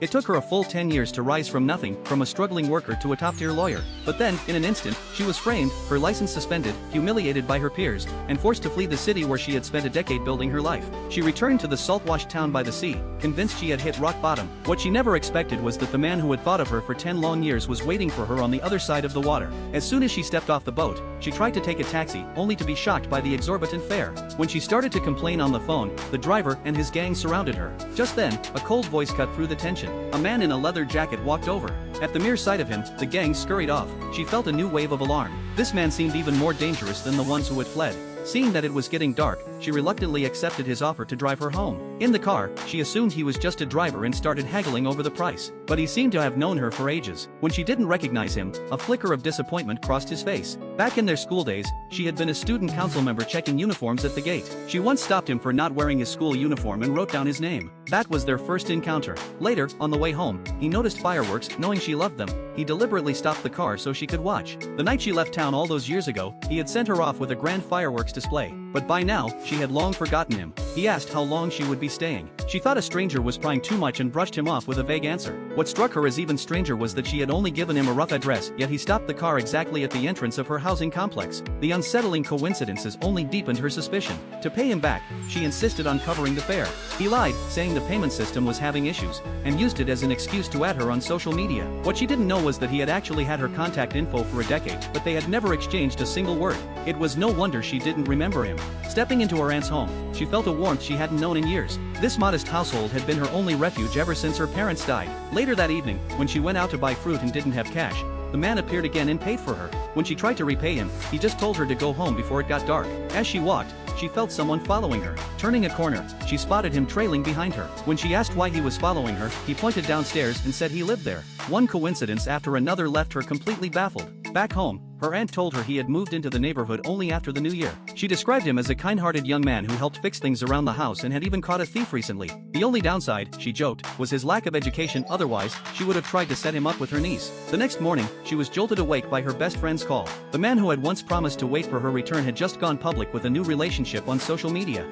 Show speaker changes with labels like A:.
A: It took her a full 10 years to rise from nothing, from a struggling worker to a top-tier lawyer. But then, in an instant, she was framed, her license suspended, humiliated by her peers, and forced to flee the city where she had spent a decade building her life. She returned to the salt-washed town by the sea, convinced she had hit rock bottom. What she never expected was that the man who had thought of her for 10 long years was waiting for her on the other side of the water. As soon as she stepped off the boat, she tried to take a taxi, only to be shocked by the exorbitant fare. When she started to complain on the phone, the driver and his gang surrounded her. Just then, a cold voice cut through the tension. A man in a leather jacket walked over. At the mere sight of him, the gang scurried off. She felt a new wave of alarm. This man seemed even more dangerous than the ones who had fled. Seeing that it was getting dark, she reluctantly accepted his offer to drive her home. In the car, she assumed he was just a driver and started haggling over the price. But he seemed to have known her for ages. When she didn't recognize him, a flicker of disappointment crossed his face. Back in their school days, she had been a student council member checking uniforms at the gate. She once stopped him for not wearing his school uniform and wrote down his name. That was their first encounter. Later, on the way home, he noticed fireworks, knowing she loved them. He deliberately stopped the car so she could watch. The night she left town all those years ago, he had sent her off with a grand fireworks display. But by now, she had long forgotten him. He asked how long she would be staying. She thought a stranger was prying too much and brushed him off with a vague answer. What struck her as even stranger was that she had only given him a rough address, yet he stopped the car exactly at the entrance of her housing complex. The unsettling coincidences only deepened her suspicion. To pay him back, she insisted on covering the fare. He lied, saying the payment system was having issues, and used it as an excuse to add her on social media. What she didn't know was that he had actually had her contact info for a decade, but they had never exchanged a single word. It was no wonder she didn't remember him. Stepping into her aunt's home, she felt a warmth she hadn't known in years. This modest household had been her only refuge ever since her parents died. Later that evening, when she went out to buy fruit and didn't have cash, the man appeared again and paid for her. When she tried to repay him, he just told her to go home before it got dark. As she walked, she felt someone following her. Turning a corner, she spotted him trailing behind her. When she asked why he was following her, he pointed downstairs and said he lived there. One coincidence after another left her completely baffled. Back home, her aunt told her he had moved into the neighborhood only after the new year. She described him as a kind-hearted young man who helped fix things around the house and had even caught a thief recently. The only downside, she joked, was his lack of education. Otherwise, she would have tried to set him up with her niece. The next morning, she was jolted awake by her best friend's call. The man who had once promised to wait for her return had just gone public with a new relationship on social media.